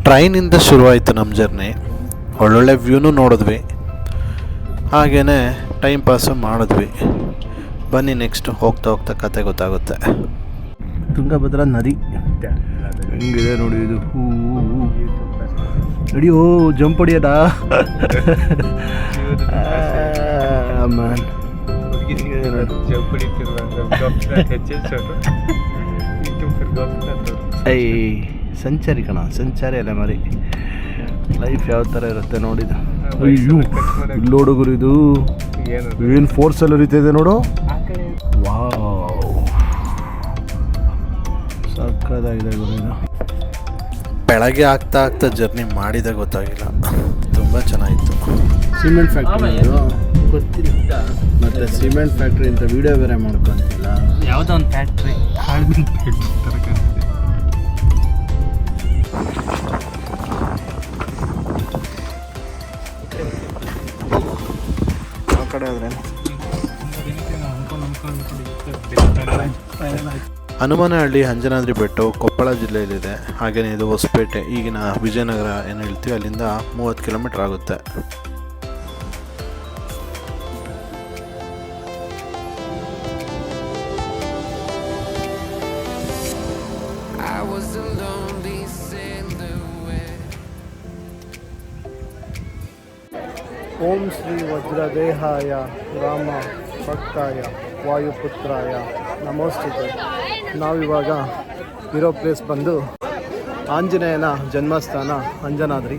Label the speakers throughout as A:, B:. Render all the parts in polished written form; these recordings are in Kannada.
A: ಟ್ರೈನಿಂದ ಶುರುವಾಯಿತು ನಮ್ಮ ಜರ್ನಿ. ಒಳ್ಳೊಳ್ಳೆ ವ್ಯೂನೂ ನೋಡಿದ್ವಿ, ಹಾಗೆಯೇ ಟೈಮ್ ಪಾಸು ಮಾಡಿದ್ವಿ. ಬನ್ನಿ ನೆಕ್ಸ್ಟ್ ಹೋಗ್ತಾ ಹೋಗ್ತಾ ಕತೆ ಗೊತ್ತಾಗುತ್ತೆ. ತುಂಗಭದ್ರಾ ನದಿ ಹೆಂಗಿದೆ ನೋಡಿ, ಇದು ಹೂ ನಡಿಯೋ ಜಂಪ್ ಹೊಡಿಯೋದಾ ಮ್ಯಾನ್. ಐ ಸಂಚಾರಿ ಕಣ, ಸಂಚಾರಿ ಅಲ್ಲ ಮರಿ. ಲೈಫ್ ಯಾವ ಥರ ಇರುತ್ತೆ ನೋಡಿದ. ಅಯ್ಯೋ ಇಲ್ಲಿ ನೋಡುಗುರು, ಇದು ಏನು ಫೋರ್ಸಲ್ಲಿ ಹರಿತಿದೆ ನೋಡು. ವಾವ್, ಸಕ್ಕದಾಗಿದೆ ಗುರು ಇದು. ಬೆಳಗ್ಗೆ ಆಗ್ತಾ ಆಗ್ತಾ ಜರ್ನಿ ಮಾಡಿದ ಗೊತ್ತಾಗಿಲ್ಲ, ತುಂಬ ಚೆನ್ನಾಗಿತ್ತು. ಸಿಮೆಂಟ್ ಫ್ಯಾಕ್ಟ್ರಿ ಗೊತ್ತಿಲ್ಲ, ಮತ್ತೆ ಸಿಮೆಂಟ್ ಫ್ಯಾಕ್ಟ್ರಿ ಅಂತ ವಿಡಿಯೋ ಬೇರೆ ಮಾಡ್ಕೊಂತಿಲ್ಲ.
B: ಯಾವುದೋ ಒಂದು ಫ್ಯಾಕ್ಟ್ರಿ
A: ಆ ಕಡೆ ಆದರೆ ಹನುಮನಹಳ್ಳಿ ಅಂಜನಾದ್ರಿ ಬೆಟ್ಟವು ಕೊಪ್ಪಳ ಜಿಲ್ಲೆಯಲ್ಲಿದೆ. ಹಾಗೆಯೇ ಇದು ಹೊಸಪೇಟೆ, ಈಗಿನ ವಿಜಯನಗರ ಏನು ಹೇಳ್ತೀವಿ, ಅಲ್ಲಿಂದ 30 ಕಿಲೋಮೀಟ್ರ್ ಆಗುತ್ತೆ. ಓಂ ಶ್ರೀ ವಜ್ರದೇಹಾಯ ರಾಮ ಭಕ್ತಾಯ ವಾಯುಪುತ್ರಾಯ ನಮೋಸ್ತುತೆ. ನಾವಿವಾಗ ಇರೋ ಪ್ಲೇಸ್ ಬಂದು ಆಂಜನೇಯನ ಜನ್ಮಸ್ಥಾನ ಅಂಜನಾದ್ರಿ.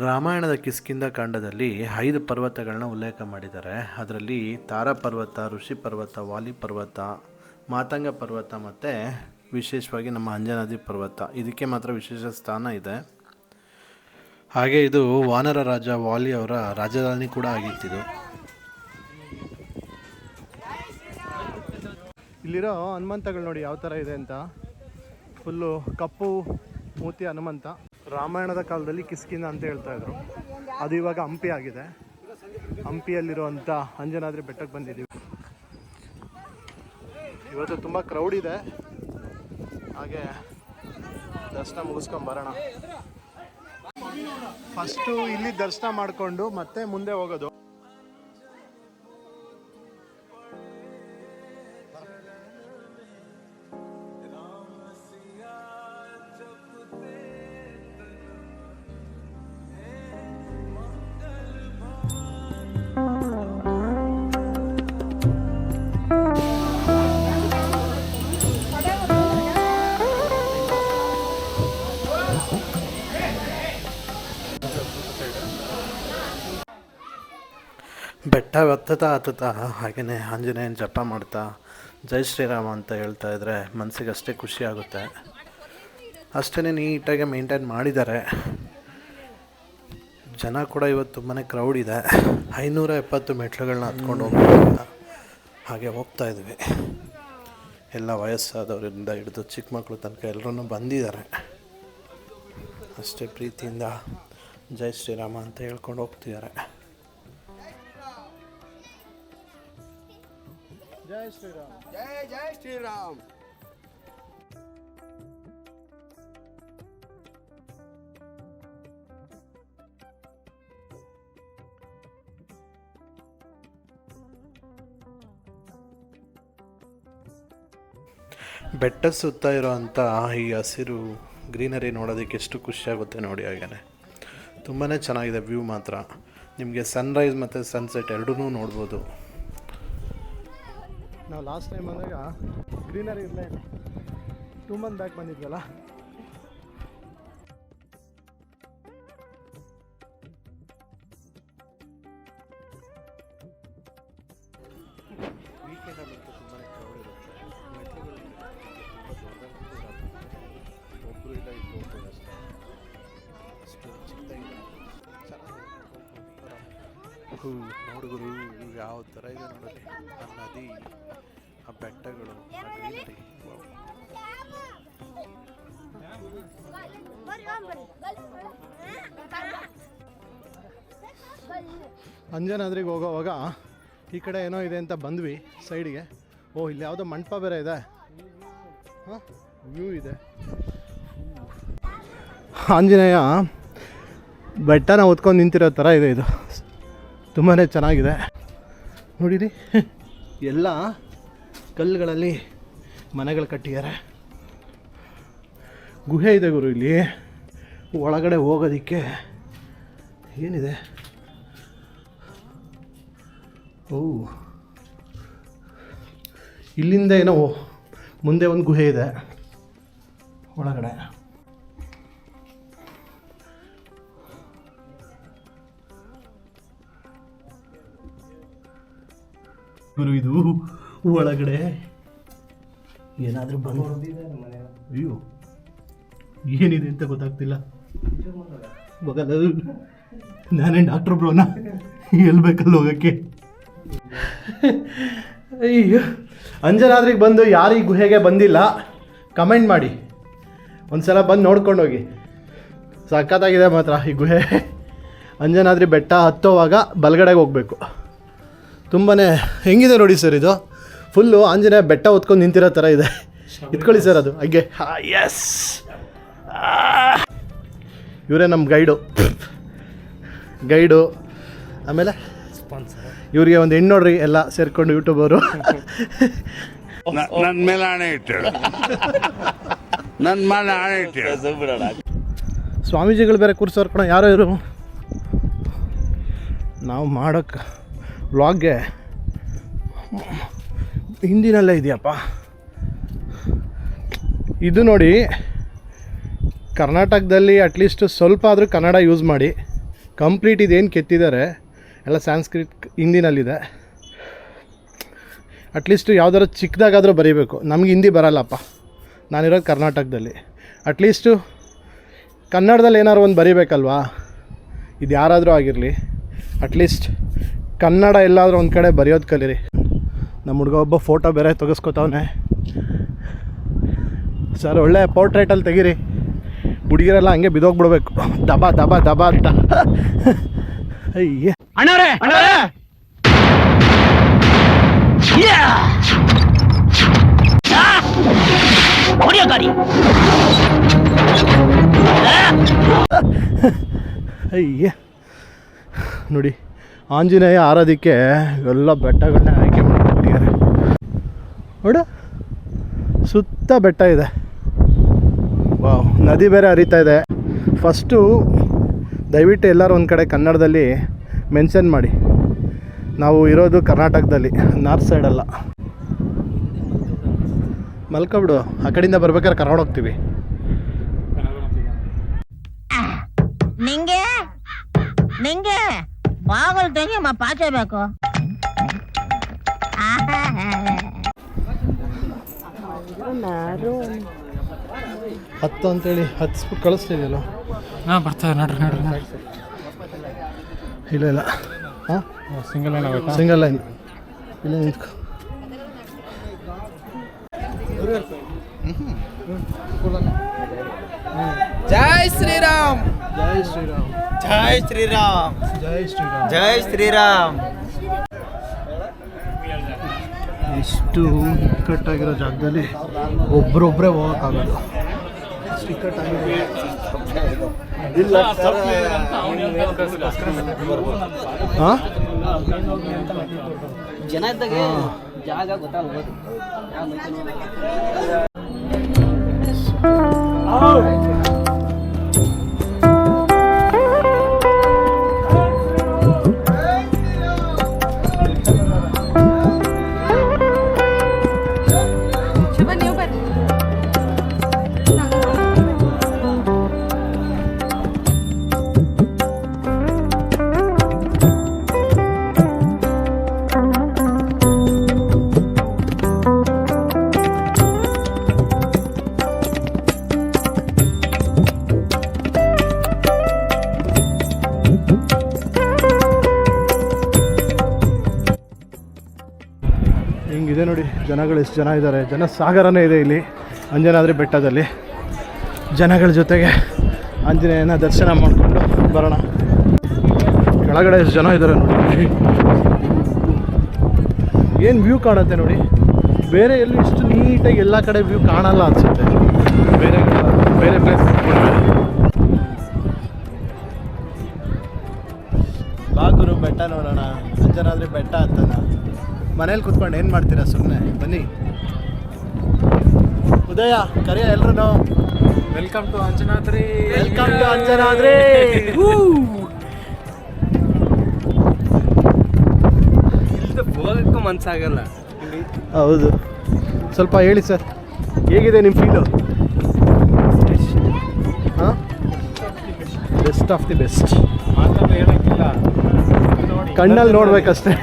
A: ರಾಮಾಯಣದ ಕಿಷ್ಕಿಂಧ ಕಾಂಡದಲ್ಲಿ 5 ಪರ್ವತಗಳನ್ನ ಉಲ್ಲೇಖ ಮಾಡಿದ್ದಾರೆ. ಅದರಲ್ಲಿ ತಾರಾ ಪರ್ವತ, ಋಷಿ ಪರ್ವತ, ವಾಲಿ ಪರ್ವತ, ಮಾತಂಗ ಪರ್ವತ ಮತ್ತು ವಿಶೇಷವಾಗಿ ನಮ್ಮ ಅಂಜನಾದ್ರಿ ಪರ್ವತ, ಇದಕ್ಕೆ ಮಾತ್ರ ವಿಶೇಷ ಸ್ಥಾನ ಇದೆ. ಹಾಗೆ ಇದು ವಾನರ ರಾಜ ವಾಲಿ ಅವರ ರಾಜಧಾನಿ ಕೂಡ ಆಗಿತ್ತಿದು. ಇಲ್ಲಿರೋ ಹನುಮಂತಗಳು ನೋಡಿ ಯಾವ ಥರ ಇದೆ ಅಂತ. ಫುಲ್ಲು ಕಪ್ಪು ಮೂತಿ ಹನುಮಂತ. ರಾಮಾಯಣದ ಕಾಲದಲ್ಲಿ ಕಿಷ್ಕಿಂಧ ಅಂತ ಹೇಳ್ತಾ ಇದ್ರು, ಅದು ಇವಾಗ ಹಂಪಿ ಆಗಿದೆ. ಹಂಪಿಯಲ್ಲಿರುವಂಥ ಅಂಜನಾದ್ರಿ ಬೆಟ್ಟಕ್ಕೆ ಬಂದಿದ್ದೀವಿ. ಇವತ್ತು ತುಂಬ ಕ್ರೌಡ್ ಇದೆ, ಹಾಗೆ ದರ್ಶನ ಮುಗಿಸ್ಕೊಂಬರೋಣ. ಫಸ್ಟು ಇಲ್ಲಿ ದರ್ಶನ ಮಾಡಿಕೊಂಡು ಮತ್ತೆ ಮುಂದೆ ಹೋಗೋದು. ಬೆಟ್ಟ ಹತ್ತುತ್ತಾ ಹಾಗೆಯೇ ಆಂಜನೇಯನ ಜಪ ಮಾಡ್ತಾ ಜೈ ಶ್ರೀರಾಮ ಅಂತ ಹೇಳ್ತಾ ಇದ್ದರೆ ಮನಸ್ಸಿಗೆ ಅಷ್ಟೇ ಖುಷಿ ಆಗುತ್ತೆ. ಅಷ್ಟೇ ನೀಟಾಗಿ ಮೇಂಟೈನ್ ಮಾಡಿದ್ದಾರೆ. ಜನ ಕೂಡ ಇವತ್ತು ತುಂಬಾ ಕ್ರೌಡ್ ಇದೆ. 570 ಮೆಟ್ಲುಗಳನ್ನ ಹತ್ಕೊಂಡು ಹಾಗೆ ಹೋಗ್ತಾ ಇದ್ವಿ. ಎಲ್ಲ ವಯಸ್ಸಾದವರಿಂದ ಹಿಡಿದು ಚಿಕ್ಕ ಮಕ್ಕಳು ತನಕ ಎಲ್ಲರೂ ಬಂದಿದ್ದಾರೆ. ಅಷ್ಟೇ ಪ್ರೀತಿಯಿಂದ ಜೈ ಶ್ರೀರಾಮ ಅಂತ ಹೇಳ್ಕೊಂಡು ಹೋಗ್ತಿದ್ದಾರೆ. ಜೈ ಶ್ರೀರಾಮ್, ಜೈ ಜೈ ಶ್ರೀರಾಮ್. ಬೆಟ್ಟ ಸುತ್ತ ಇರೋವಂಥ ಈ ಹಸಿರು ಗ್ರೀನರಿ ನೋಡೋದಕ್ಕೆ ಎಷ್ಟು ಖುಷಿಯಾಗುತ್ತೆ ನೋಡಿ. ಹಾಗೇ ತುಂಬಾ ಚೆನ್ನಾಗಿದೆ ವ್ಯೂ ಮಾತ್ರ. ನಿಮಗೆ ಸನ್ರೈಸ್ ಮತ್ತು ಸನ್ಸೆಟ್ ಎರಡೂ ನೋಡ್ಬೋದು. ನಾವು ಲಾಸ್ಟ್ ಟೈಮ್ ಬಂದಾಗ ಗ್ರೀನರಿ ಇರಲೇ ಇಲ್ಲ. 2 ಮಂತ್ ಬ್ಯಾಕ್ ಬಂದಿದ್ವಲ್ಲ. ವೀಕೆಂಡಲ್ಲಂತೂ ತುಂಬಾ ಕ್ರೌಡ್ ಇರುತ್ತೆ. ಒಬ್ಬರು ಇಲ್ಲ, ಇಬ್ಬರು ಹೋಗ್ಬೋದು ಅಷ್ಟೇ. ಅಷ್ಟು ಚಿಂತೆಯಿಲ್ಲ, ಚೆನ್ನಾಗಿ ನೋಡುಗರು ಯಾವ ಥರ ಇದೆ ನೋಡಿ. ಆ ನದಿ, ಆ ಬೆಟ್ಟಗಳು, ಆ ಗ್ರೀನರಿ. ಅಂಜನಾದ್ರಿಗೆ ಹೋಗೋವಾಗ ಈ ಕಡೆ ಏನೋ ಇದೆ ಅಂತ ಬಂದ್ವಿ ಸೈಡಿಗೆ. ಓ, ಇಲ್ಲಿ ಯಾವುದೋ ಮಂಟಪ ಬೇರೆ ಇದೆ. ಹಾಂ, ವ್ಯೂ ಇದೆ. ಆಂಜನೇಯ ಬೆಟ್ಟನ ಹೊತ್ಕೊಂಡು ನಿಂತಿರೋ ಥರ ಇದೆ. ಇದು ತುಂಬಾ ಚೆನ್ನಾಗಿದೆ ನೋಡಿರಿ. ಎಲ್ಲ ಕಲ್ಲುಗಳಲ್ಲಿ ಮನೆಗಳು ಕಟ್ಟಿದ್ದಾರೆ. ಗುಹೆ ಇದೆ ಗುರು ಇಲ್ಲಿ. ಒಳಗಡೆ ಹೋಗೋದಕ್ಕೆ ಏನಿದೆ, ಓ ಇಲ್ಲಿಂದ ಏನೋ ಮುಂದೆ ಒಂದು ಗುಹೆ ಇದೆ ಒಳಗಡೆ. ಗುರು ಇದು ಒಳಗಡೆ ಏನಾದರೂ ಬಂದು, ಅಯ್ಯೋ ಏನಿದೆ ಅಂತ ಗೊತ್ತಾಗ್ತಿಲ್ಲ. ಹೋಗಲ್ಲ, ನಾನೇನು ಡಾಕ್ಟ್ರ್ ಬ್ರೋನಾ, ಎಲ್ಲಿ ಬೇಕಲ್ಲಿ ಹೋಗೋಕ್ಕೆ. ಅಯ್ಯೋ, ಅಂಜನಾದ್ರಿಗೆ ಬಂದು ಯಾರು ಈ ಗುಹೆಗೆ ಬಂದಿಲ್ಲ ಕಮೆಂಟ್ ಮಾಡಿ, ಒಂದು ಸಲ ಬಂದು ನೋಡ್ಕೊಂಡು ಹೋಗಿ. ಸಖತ್ತಾಗಿದೆ ಮಾತ್ರ ಈ ಗುಹೆ. ಅಂಜನಾದ್ರಿ ಬೆಟ್ಟ ಹತ್ತೋವಾಗ ಬಲಗಡೆಗೆ ಹೋಗಬೇಕು. ತುಂಬಾ ಹೆಂಗಿದೆ ನೋಡಿ ಸರ್, ಇದು ಫುಲ್ಲು ಆಂಜನೇಯ ಬೆಟ್ಟ ಹೊತ್ಕೊಂಡು ನಿಂತಿರೋ ಥರ ಇದೆ. ಇಟ್ಕೊಳ್ಳಿ ಸರ್ ಅದು ಹಾಗೆ. ಎಸ್, ಇವರೇ ನಮ್ಮ ಗೈಡು. ಆಮೇಲೆ ಇವರಿಗೆ ಒಂದು ಹೆಣ್ಣು ನೋಡ್ರಿ, ಎಲ್ಲ ಸೇರ್ಕೊಂಡು ಯೂಟ್ಯೂಬರು.
B: ನನ್ನ ಮೇಲೆ ಆಣೆ ಇಟ್ಟಳು, ನನ್ನ ಮೇಲೆ ಆಣೆ ಇಟ್ಟಳು.
A: ಸ್ವಾಮೀಜಿಗಳು ಬೇರೆ ಕೂರ್ಸೋರು ಕಣ. ಯಾರೋ ಇವರು ನಾವು ಮಾಡೋಕ್ಕೆ ವ್ಲಾಗ್ಗೆ ಹಿಂದಿನಲ್ಲೇ ಇದೆಯಪ್ಪ ಇದು. ನೋಡಿ, ಕರ್ನಾಟಕದಲ್ಲಿ ಅಟ್ಲೀಸ್ಟ್ ಸ್ವಲ್ಪ ಆದರೂ ಕನ್ನಡ ಯೂಸ್ ಮಾಡಿ. ಕಂಪ್ಲೀಟ್ ಇದೇನು ಕೆತ್ತಿದ್ದಾರೆ ಎಲ್ಲ ಸಂಸ್ಕೃತ್ ಹಿಂದಿನಲ್ಲಿದೆ. ಅಟ್ಲೀಸ್ಟ್ ಯಾವುದಾದ್ರು ಚಿಕ್ಕದಾಗಾದರೂ ಬರೀಬೇಕು. ನಮ್ಗೆ ಹಿಂದಿ ಬರಲ್ಲಪ್ಪ, ನಾನಿರೋದು ಕರ್ನಾಟಕದಲ್ಲಿ. ಅಟ್ಲೀಸ್ಟು ಕನ್ನಡದಲ್ಲಿ ಏನಾದ್ರು ಒಂದು ಬರೀಬೇಕಲ್ವಾ. ಇದು ಯಾರಾದರೂ ಆಗಿರಲಿ, ಅಟ್ಲೀಸ್ಟ್ ಕನ್ನಡ ಎಲ್ಲಾದರೂ ಒಂದು ಕಡೆ ಬರೆಯೋದು ಕಲೀರಿ. ನಮ್ಮ ಹುಡುಗ ಒಬ್ಬ ಫೋಟೋ ಬೇರೆ ತೆಗೆಸ್ಕೊತವನೆ. ಸರ್ ಒಳ್ಳೆ ಪೋರ್ಟ್ರೇಟಲ್ಲಿ ತೆಗೀರಿ. ಹುಡುಗಿರೆಲ್ಲ ಹಂಗೆ ಬಿದೋಗ್ಬಿಡ್ಬೇಕು, ದಬ ದಬ ದಬ ಅಂತ. ಅಯ್ಯ ಅಣ್ಣರೇ ಅಯ್ಯ ನೋಡಿ, ಆಂಜನೇಯ ಆರೋದಕ್ಕೆ ಎಲ್ಲ ಬೆಟ್ಟಗಳನ್ನ ಆಯ್ಕೆ ಮಾಡಿಕೊಟ್ಟಿದ್ದಾರೆ. ನೋಡು, ಸುತ್ತ ಬೆಟ್ಟ ಇದೆ. ವಾವ್, ನದಿ ಬೇರೆ ಹರಿತಾ ಇದೆ. ಫಸ್ಟು ದಯವಿಟ್ಟು ಎಲ್ಲರೂ ಒಂದು ಕಡೆ ಕನ್ನಡದಲ್ಲಿ ಮೆನ್ಷನ್ ಮಾಡಿ. ನಾವು ಇರೋದು ಕರ್ನಾಟಕದಲ್ಲಿ, ನಾರ್ತ್ ಸೈಡಲ್ಲ. ಮಲ್ಕೊಬಿಡು, ಆ ಕಡೆಯಿಂದ ಬರ್ಬೇಕಾದ್ರೆ ಕರ್ಕೊಂಡು ಹೋಗ್ತೀವಿ.
C: ನಿಂಗೆ ಬಾಗಲ್ ತೆಗಿಯಮ್ಮ, ಪಾಚೆ ಬೇಕು.
A: ಹತ್ತು ಅಂತೇಳಿ ಹತ್ಸ್ಬಿಟ್ಟು ಕಳಿಸ್ತಿದ್ಯಲ್ಲ.
D: ಹಾಂ, ಬರ್ತಾರೆ ನೋಡ್ರಿ.
A: ಇಲ್ಲ ಹಾಂ,
D: ಸಿಂಗಲ್ ಲೈನ್ ಆಗುತ್ತೆ.
A: ಸಿಂಗಲ್ ಲೈನ್ ಇಲ್ಲ, ನಿಂತ್ಕೊ.
E: ಜೈ ಶ್ರೀರಾಮ್,
A: ಜೈ ಶ್ರೀರಾಮ್,
E: ಜೈ ಶ್ರೀರಾಮ್,
A: ಜೈ ಶ್ರೀರಾಮ್,
E: ಜೈ ಶ್ರೀರಾಮ್.
A: ಇಷ್ಟು ಇಕ್ಕಟ್ಟಾಗಿರೋ ಜಾಗದಲ್ಲಿ ಒಬ್ಬರೊಬ್ಬರೇ ಹೋಗೋಕ್ಕಾಗೋದು. ಇಷ್ಟು ಇಕ್ಕಟ್ಟಾಗಿದೆ. ಹಾಂ,
E: ಜನ ಇದ್ದಾಗ ಜಾಗ ಗೊತ್ತಾಗ್ಬೋದು.
A: ಹಿಂಗಿದೆ ನೋಡಿ, ಜನಗಳು ಎಷ್ಟು ಜನ ಇದ್ದಾರೆ. ಜನ ಸಾಗರನೇ ಇದೆ ಇಲ್ಲಿ ಅಂಜನಾದ್ರಿ ಬೆಟ್ಟದಲ್ಲಿ. ಜನಗಳ ಜೊತೆಗೆ ಆಂಜನೇಯನ ದರ್ಶನ ಮಾಡಿಕೊಂಡು ಬರೋಣ. ಕೆಳಗಡೆ ಎಷ್ಟು ಜನ ಇದ್ದಾರೆ ನೋಡಿ. ಏನು ವ್ಯೂ ಕಾಣುತ್ತೆ ನೋಡಿ. ಬೇರೆ ಎಲ್ಲೂ ಇಷ್ಟು ನೀಟಾಗಿ ಎಲ್ಲ ಕಡೆ ವ್ಯೂ ಕಾಣಲ್ಲ ಅನಿಸುತ್ತೆ. ಬೇರೆ ಪ್ಲೇಸ್ ಮನೇಲಿ ಕುತ್ಕೊಂಡು ಏನು ಮಾಡ್ತೀರಾ ಸುಮ್ಮನೆ ಬನ್ನಿ. ಉದಯ ಕರಿಯ ಎಲ್ರು
D: welcome to Anjanadri.
A: Welcome to Anjanadri.
E: ಹೋಗಕ್ಕೂ ಮನ್ಸಾಗಲ್ಲ.
A: ಹೌದು, ಸ್ವಲ್ಪ ಹೇಳಿ ಸರ್, ಹೇಗಿದೆ ನಿಮ್ಮ ಫೀಲು? ಹಾಂ, ಬೆಸ್ಟ್ ಆಫ್ ದಿ ಬೆಸ್ಟ್.
D: ಮಾತಲ್ಲಿ ಹೇಳಕ್ಕಿಲ್ಲ,
A: ಕಣ್ಣಲ್ಲಿ ನೋಡ್ಬೇಕಷ್ಟೇ.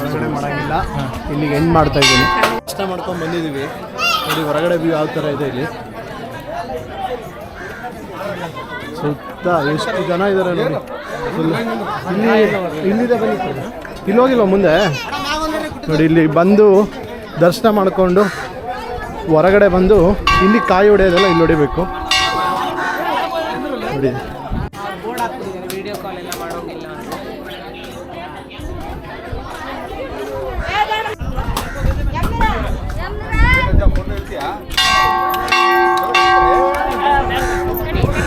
A: ಹೊರಗಡೆ ಮಾಡೋಂಗಿಲ್ಲ, ಇಲ್ಲಿಗೆ ಎಂಡ್ ಮಾಡ್ತಾ ಇದ್ದೀನಿ. ಇಷ್ಟ ಮಾಡ್ಕೊಂಡು ಬಂದಿದ್ದೀವಿ ನೋಡಿ, ಹೊರಗಡೆ ವ್ಯೂ ಯಾವ ಥರ ಇದೆ ಇಲ್ಲಿ. ಸುತ್ತ ಎಷ್ಟು ಜನ ಇದ್ದಾರೆ ನೋಡಿ. ಫುಲ್ ಇಲ್ಲಿದೆ, ಬನ್ನಿ ಸರ್. ಇಲ್ಲಿ ಹೋಗಿಲ್ವ ಮುಂದೆ ನೋಡಿ. ಇಲ್ಲಿ ಬಂದು ದರ್ಶನ ಮಾಡಿಕೊಂಡು ಹೊರಗಡೆ ಬಂದು ಇಲ್ಲಿ ಕಾಯಿ ಹೊಡೆಯೋದೆಲ್ಲ ಇಲ್ಲಿ ಹೊಡಿಬೇಕು ನೋಡಿ.
E: ವಿಡಿಯೋ ಕಾಲ್ ಎಲ್ಲ ಮಾಡೋಂಗಿಲ್ಲ.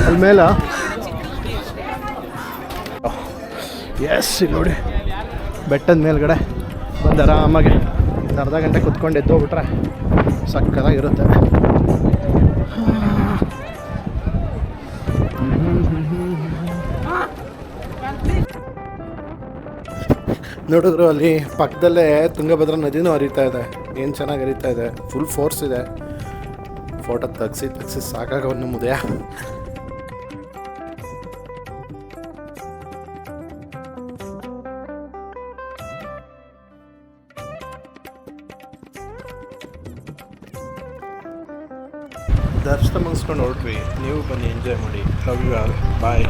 A: ಅಲ್ಲಿ ಮೇಲೆ ಎಸ್, ಇಲ್ಲಿ ನೋಡಿ ಬೆಟ್ಟದ ಮೇಲ್ಗಡೆ ಬಂದು ಆರಾಮಾಗಿ ಒಂದು ಅರ್ಧ ಗಂಟೆ ಕುತ್ಕೊಂಡು ಎದ್ದೋಗ್ಬಿಟ್ರೆ ಸಕ್ಕತ್ತಾಗಿರುತ್ತೆ. ನೋಡಿದ್ರು ಅಲ್ಲಿ ಪಕ್ಕದಲ್ಲೇ ತುಂಗಭದ್ರಾ ನದಿನೂ ಹರಿತಾ ಇದೆ. ಏನು ಚೆನ್ನಾಗಿ ಹರಿತಾ ಇದೆ, ಫುಲ್ ಫೋರ್ಸ್ ಇದೆ. ಫೋಟೋ ತೆಗ್ಸಿ ಸಾಕಾಗವನ್ನು ಮುದಯ. ದರ್ಶನ ಮುಗಿಸ್ಕೊಂಡು ಹೊರಟ್ವಿ. ನೀವು ಬನ್ನಿ, ಎಂಜಾಯ್ ಮಾಡಿ. Love you all, bye.